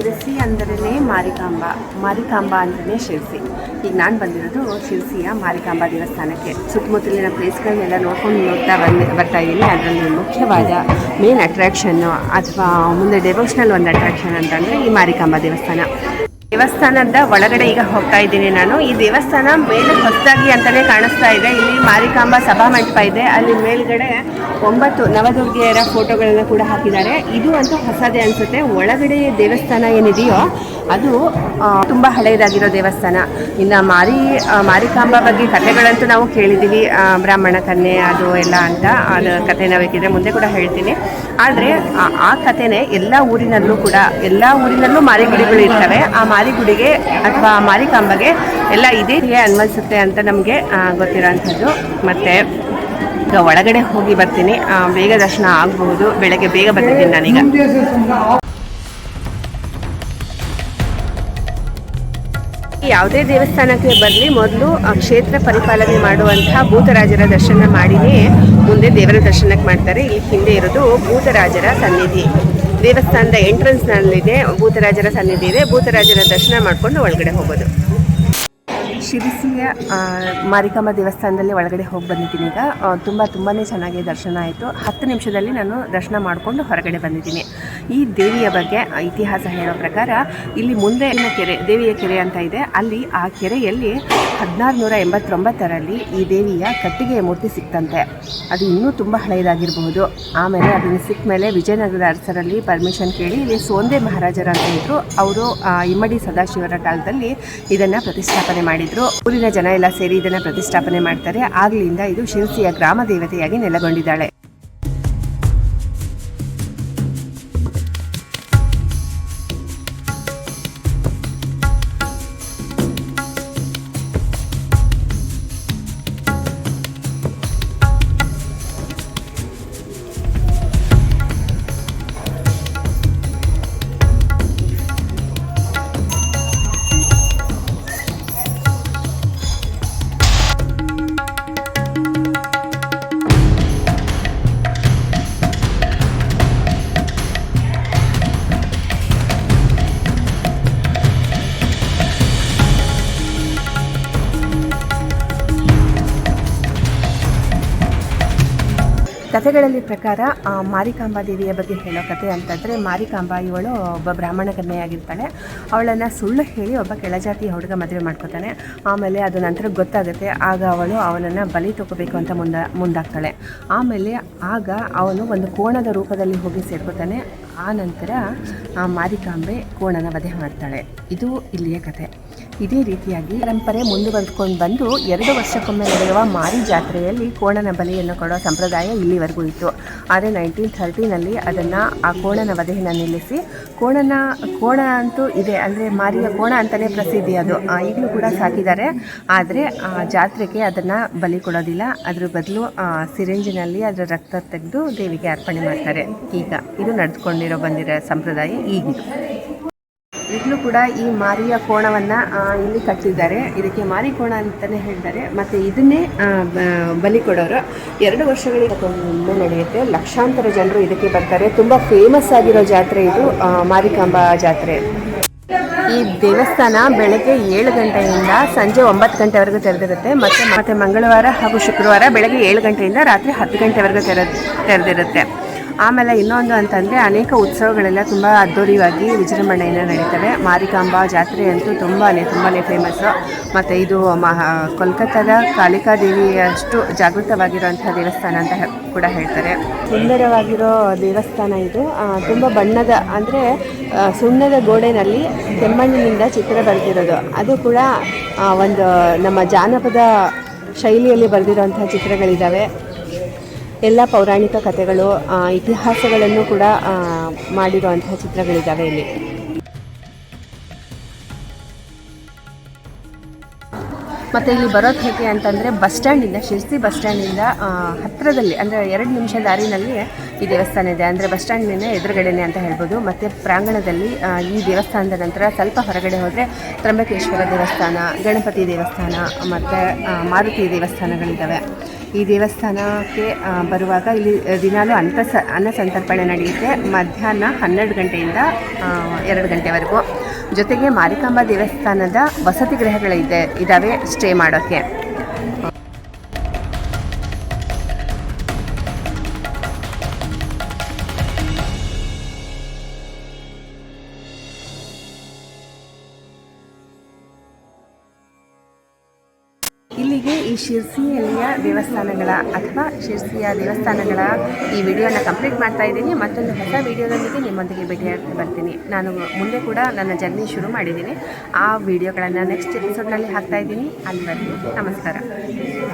ಶಿರಸಿ ಅಂದ್ರೇ ಮಾರಿಕಾಂಬ ಅಂದ್ರೇ ಶಿರಸಿ. ಈಗ ನಾನು ಬಂದಿರೋದು ಶಿರಸಿಯ ಮಾರಿಕಾಂಬಾ ದೇವಸ್ಥಾನಕ್ಕೆ. ಸುತ್ತಮುತ್ತಲಿನ ಪ್ಲೇಸ್ಗಳನ್ನೆಲ್ಲ ನೋಡ್ತಾ ಬರ್ತಾ ಇದ್ದೀನಿ. ಅದರಲ್ಲಿ ಮುಖ್ಯವಾದ ಮೇನ್ ಅಟ್ರಾಕ್ಷನ್ನು ಅಥವಾ ಮುಂದೆ ಡೆವೋಷನಲ್ ಒಂದು ಅಟ್ರಾಕ್ಷನ್ ಅಂತಂದರೆ ಈ ಮಾರಿಕಾಂಬಾ ದೇವಸ್ಥಾನದ ಒಳಗಡೆ ಈಗ ಹೋಗ್ತಾ ಇದ್ದೀನಿ ನಾನು. ಈ ದೇವಸ್ಥಾನ ಮೇಲೆ ಹೊಸದಾಗಿ ಅಂತಲೇ ಕಾಣಿಸ್ತಾ ಇದೆ. ಇಲ್ಲಿ ಮಾರಿಕಾಂಬಾ ಸಭಾ ಮಂಟಪ ಇದೆ. ಅಲ್ಲಿ ಮೇಲ್ಗಡೆ 9 ನವದುರ್ಗೆಯರ ಫೋಟೋಗಳನ್ನು ಕೂಡ ಹಾಕಿದ್ದಾರೆ. ಇದು ಅಂತೂ ಹೊಸದೇ ಅನಿಸುತ್ತೆ. ಒಳಗಡೆ ದೇವಸ್ಥಾನ ಏನಿದೆಯೋ ಅದು ತುಂಬ ಹಳೆಯದಾಗಿರೋ ದೇವಸ್ಥಾನ. ಇನ್ನು ಮಾರಿಕಾಂಬಾ ಬಗ್ಗೆ ಕಥೆಗಳಂತೂ ನಾವು ಕೇಳಿದ್ದೀವಿ, ಬ್ರಾಹ್ಮಣ ಕನ್ಯೆ ಅದು ಎಲ್ಲ ಅಂತ. ಅದು ಕಥೆನ ಬೇಕಿದ್ರೆ ಮುಂದೆ ಕೂಡ ಹೇಳ್ತೀನಿ. ಆದರೆ ಆ ಕಥೆನೇ ಎಲ್ಲ ಊರಿನಲ್ಲೂ ಮಾರಿಗುಡಿಗಳು ಇರ್ತವೆ. ಆ ಮಾರಿಗುಡಿಗೆ ಅಥವಾ ಮಾರಿಕಾಂಬಗೆ ಎಲ್ಲ ಇದೇ ಅನ್ವಯಿಸುತ್ತೆ ಅಂತ ನಮಗೆ ಗೊತ್ತಿರೋಂಥದ್ದು. ಮತ್ತು ಈಗ ಒಳಗಡೆ ಹೋಗಿ ಬರ್ತೀನಿ. ಬೇಗ ದರ್ಶನ ಆಗಬಹುದು. ಬೆಳಗ್ಗೆ ಬೇಗ ಬರ್ತಿದ್ದೀನಿ ನಾನೀಗ. ಯಾವುದೇ ದೇವಸ್ಥಾನಕ್ಕೆ ಬರಲಿ ಮೊದಲು ಕ್ಷೇತ್ರ ಪರಿಪಾಲನೆ ಮಾಡುವಂತಹ ಭೂತರಾಜರ ದರ್ಶನ ಮಾಡಿನೇ ಮುಂದೆ ದೇವರ ದರ್ಶನಕ್ಕೆ ಮಾಡ್ತಾರೆ. ಇಲ್ಲಿ ಹಿಂದೆ ಇರೋದು ಭೂತರಾಜರ ಸನ್ನಿಧಿ. ದೇವಸ್ಥಾನದ ಎಂಟ್ರೆನ್ಸ್ನಲ್ಲಿದೆ ಭೂತರಾಜರ ಸನ್ನಿಧಿ ಇದೆ. ಭೂತರಾಜರ ದರ್ಶನ ಮಾಡಿಕೊಂಡು ಒಳಗಡೆ ಹೋಗೋದು. ಶಿರಸಿಯ ಮಾರಿಕಾಂಬಾ ದೇವಸ್ಥಾನದಲ್ಲಿ ಒಳಗಡೆ ಹೋಗಿ ಬಂದಿದ್ದೀನಿ. ಈಗ ತುಂಬಾ ಚೆನ್ನಾಗಿ ದರ್ಶನ ಆಯಿತು. 10 ನಿಮಿಷದಲ್ಲಿ ನಾನು ದರ್ಶನ ಮಾಡಿಕೊಂಡು ಹೊರಗಡೆ ಬಂದಿದ್ದೀನಿ. ಈ ದೇವಿಯ ಬಗ್ಗೆ ಇತಿಹಾಸ ಹೇಳೋ ಪ್ರಕಾರ ಇಲ್ಲಿ ಮುಂದೆ ಕೆರೆ, ದೇವಿಯ ಕೆರೆ ಅಂತ ಇದೆ. ಅಲ್ಲಿ ಆ ಕೆರೆಯಲ್ಲಿ 1689ರಲ್ಲಿ ಈ ದೇವಿಯ ಕಟ್ಟಿಗೆಯ ಮೂರ್ತಿ ಸಿಕ್ತಂತೆ. ಅದು ಇನ್ನೂ ತುಂಬ ಹಳೆಯದಾಗಿರಬಹುದು. ಆಮೇಲೆ ಅದನ್ನು ಸಿಕ್ಕ ಮೇಲೆ ವಿಜಯನಗರದ ಅರಸರಲ್ಲಿ ಪರ್ಮಿಷನ್ ಕೇಳಿ ಇಲ್ಲಿ ಸೋಂದೆ ಮಹಾರಾಜರ ಅಂತ ಇದ್ದರು. ಅವರು ಇಮ್ಮಡಿ ಸದಾಶಿವರ ಕಾಲದಲ್ಲಿ ಇದನ್ನು ಪ್ರತಿಷ್ಠಾಪನೆ ಮಾಡಿದರು. ಊರಿನ ಜನ ಎಲ್ಲ ಸೇರಿ ಇದನ್ನು ಪ್ರತಿಷ್ಠಾಪನೆ ಮಾಡ್ತಾರೆ. ಆಗ್ಲಿಂದ ಇದು ಶಿರಸಿಯ ಗ್ರಾಮ ದೇವತೆಯಾಗಿ ನೆಲೆಗೊಂಡಿದ್ದಾಳೆ. ಕಥೆಗಳಲ್ಲಿ ಪ್ರಕಾರ ಮಾರಿಕಾಂಬಾ ದೇವಿಯ ಬಗ್ಗೆ ಹೇಳೋ ಕಥೆ ಅಂತಂದರೆ, ಮಾರಿಕಾಂಬಾ ಇವಳು ಒಬ್ಬ ಬ್ರಾಹ್ಮಣ ಕನ್ಯೆಯಾಗಿರ್ತಾಳೆ. ಅವಳನ್ನು ಸುಳ್ಳು ಹೇಳಿ ಒಬ್ಬ ಕೆಳಜಾತಿಯ ಹುಡುಗ ಮದುವೆ ಮಾಡ್ಕೋತಾನೆ. ಆಮೇಲೆ ಅದು ನಂತರ ಗೊತ್ತಾಗುತ್ತೆ. ಆಗ ಅವಳು ಅವನನ್ನು ಬಲಿ ತಗೋಬೇಕು ಅಂತ ಮುಂದಾಗ್ತಾಳೆ. ಆಮೇಲೆ ಆಗ ಅವನು ಒಂದು ಕೋಣದ ರೂಪದಲ್ಲಿ ಹೋಗಿ ಸೇರ್ಕೋತಾನೆ. ಆ ನಂತರ ಮಾರಿಕಾಂಬೆ ಕೋಣನ ವಧೆ ಮಾಡ್ತಾಳೆ. ಇದು ಇಲ್ಲಿಯ ಕಥೆ. ಇದೇ ರೀತಿಯಾಗಿ ಪರಂಪರೆ ಮುಂದುವರೆದುಕೊಂಡು ಬಂದು 2 ವರ್ಷಕ್ಕೊಮ್ಮೆ ನಡೆಯುವ ಮಾರಿ ಜಾತ್ರೆಯಲ್ಲಿ ಕೋಣನ ಬಲಿಯನ್ನು ಕೊಡೋ ಸಂಪ್ರದಾಯ ಇಲ್ಲಿವರೆಗೂ ಇತ್ತು. ಆದರೆ 1930ನಲ್ಲಿ ಅದನ್ನು ಆ ಕೋಣನ ವಧೆಯನ್ನು ನಿಲ್ಲಿಸಿ ಕೋಣ ಅಂತೂ ಇದೆ, ಅಂದರೆ ಮಾರಿಯ ಕೋಣ ಅಂತಲೇ ಪ್ರಸಿದ್ಧಿ. ಅದು ಈಗಲೂ ಕೂಡ ಸಾಕಿದ್ದಾರೆ. ಆದರೆ ಜಾತ್ರೆಗೆ ಅದನ್ನು ಬಲಿ ಕೊಡೋದಿಲ್ಲ. ಅದ್ರ ಬದಲು ಸಿರಿಂಜಿನಲ್ಲಿ ಅದರ ರಕ್ತ ತೆಗೆದು ದೇವಿಗೆ ಅರ್ಪಣೆ ಮಾಡ್ತಾರೆ. ಈಗ ಇದು ನಡೆದುಕೊಂಡಿರೋ ಬಂದಿರೋ ಸಂಪ್ರದಾಯ ಈಗಿದು. ಈಗಲೂ ಕೂಡ ಈ ಮಾರಿಯ ಕೋಣವನ್ನು ಇಲ್ಲಿ ಕಟ್ಟಿದ್ದಾರೆ. ಇದಕ್ಕೆ ಮಾರಿ ಕೋಣ ಅಂತಲೇ ಹೇಳ್ತಾರೆ. ಮತ್ತು ಇದನ್ನೇ ಬಲಿ ಕೊಡೋರು 2 ವರ್ಷಗಳಿಗೊಮ್ಮೆ ನಡೆಯುತ್ತೆ. ಲಕ್ಷಾಂತರ ಜನರು ಇದಕ್ಕೆ ಬರ್ತಾರೆ. ತುಂಬ ಫೇಮಸ್ ಆಗಿರೋ ಜಾತ್ರೆ ಇದು, ಮಾರಿಕಾಂಬಾ ಜಾತ್ರೆ. ಈ ದೇವಸ್ಥಾನ ಬೆಳಗ್ಗೆ 7 ಗಂಟೆಯಿಂದ ಸಂಜೆ 9 ಗಂಟೆವರೆಗೂ ತೆರೆದಿರುತ್ತೆ. ಮತ್ತು ಮಂಗಳವಾರ ಹಾಗೂ ಶುಕ್ರವಾರ ಬೆಳಗ್ಗೆ 7 ಗಂಟೆಯಿಂದ ರಾತ್ರಿ 10 ಗಂಟೆವರೆಗೂ ತೆರೆದಿರುತ್ತೆ. ಆಮೇಲೆ ಇನ್ನೊಂದು ಅಂತಂದರೆ ಅನೇಕ ಉತ್ಸವಗಳೆಲ್ಲ ತುಂಬ ಅದ್ದೂರಿಯಾಗಿ ವಿಜೃಂಭಣೆಯಿಂದ ನಡೀತವೆ. ಮಾರಿಕಾಂಬಾ ಜಾತ್ರೆ ಅಂತೂ ತುಂಬಾ ಫೇಮಸ್ಸು. ಮತ್ತು ಇದು ಕೋಲ್ಕತ್ತಾದ ಕಾಳಿಕಾ ದೇವಿಯಷ್ಟು ಜಾಗೃತವಾಗಿರುವಂತಹ ದೇವಸ್ಥಾನ ಅಂತ ಕೂಡ ಹೇಳ್ತಾರೆ. ಸುಂದರವಾಗಿರೋ ದೇವಸ್ಥಾನ ಇದು. ತುಂಬ ಬಣ್ಣದ, ಅಂದರೆ ಸುಣ್ಣದ ಗೋಡೆನಲ್ಲಿ ಕೆಮ್ಮಣ್ಣಿನಿಂದ ಚಿತ್ರ ಬರೆದಿರೋದು. ಅದು ಕೂಡ ಒಂದು ನಮ್ಮ ಜಾನಪದ ಶೈಲಿಯಲ್ಲಿ ಬರೆದಿರೋಂಥ ಚಿತ್ರಗಳಿದ್ದಾವೆ. ಎಲ್ಲ ಪೌರಾಣಿಕ ಕಥೆಗಳು, ಇತಿಹಾಸಗಳನ್ನು ಕೂಡ ಮಾಡಿರುವಂತಹ ಚಿತ್ರಗಳಿದ್ದಾವೆ ಇಲ್ಲಿ. ಮತ್ತು ಇಲ್ಲಿ ಬರೋದು ಹೇಗೆ ಅಂತಂದರೆ ಬಸ್ ಸ್ಟ್ಯಾಂಡಿಂದ ಶಿರ್ಸಿ ಬಸ್ ಸ್ಟ್ಯಾಂಡಿಂದ ಹತ್ತಿರದಲ್ಲಿ ಅಂದರೆ 2 ನಿಮಿಷ ದಾರಿನಲ್ಲಿ ಈ ದೇವಸ್ಥಾನ ಇದೆ. ಅಂದರೆ ಬಸ್ ಸ್ಟ್ಯಾಂಡಿನ ಎದುರುಗಡೆನೆ ಅಂತ ಹೇಳ್ಬೋದು. ಮತ್ತು ಪ್ರಾಂಗಣದಲ್ಲಿ ಈ ದೇವಸ್ಥಾನದ ನಂತರ ಸ್ವಲ್ಪ ಹೊರಗಡೆ ಹೋದರೆ ತ್ರಂಬಕೇಶ್ವರ ದೇವಸ್ಥಾನ, ಗಣಪತಿ ದೇವಸ್ಥಾನ ಮತ್ತು ಮಾರುತಿ ದೇವಸ್ಥಾನಗಳಿದ್ದಾವೆ. ಈ ದೇವಸ್ಥಾನಕ್ಕೆ ಬರುವಾಗ ಇಲ್ಲಿ ದಿನಾಲೂ ಅನ್ನ ಸಂತರ್ಪಣೆ ನಡೆಯುತ್ತೆ ಮಧ್ಯಾಹ್ನ 12 ಗಂಟೆಯಿಂದ 2 ಗಂಟೆವರೆಗೂ. ಜೊತೆಗೆ ಮಾರಿಕಾಂಬಾ ದೇವಸ್ಥಾನದ ವಸತಿ ಇದ್ದಾವೆ ಸ್ಟೇ ಮಾಡೋಕ್ಕೆ. ಇಲ್ಲಿಗೆ ಈ ಶಿರ್ಸಿಯಲ್ಲಿಯ ದೇವಸ್ಥಾನಗಳ ಅಥವಾ ಶಿರ್ಸಿಯ ದೇವಸ್ಥಾನಗಳ ಈ ವಿಡಿಯೋನ ಕಂಪ್ಲೀಟ್ ಮಾಡ್ತಾ ಇದ್ದೀನಿ. ಮತ್ತೊಂದು ಹೊಸ ವಿಡಿಯೋದೊಂದಿಗೆ ನಿಮ್ಮೊಂದಿಗೆ ಭೇಟಿಯಾಗ್ತಾ ಬರ್ತೀನಿ. ನಾನು ಮುಂದೆ ಕೂಡ ನನ್ನ ಜರ್ನಿ ಶುರು ಮಾಡಿದ್ದೀನಿ. ಆ ವಿಡಿಯೋಗಳನ್ನು ನೆಕ್ಸ್ಟ್ ಎಪಿಸೋಡ್ನಲ್ಲಿ ಹಾಕ್ತಾ ಇದ್ದೀನಿ. ಅಲ್ಲಿವರೆಗೂ ನಮಸ್ಕಾರ.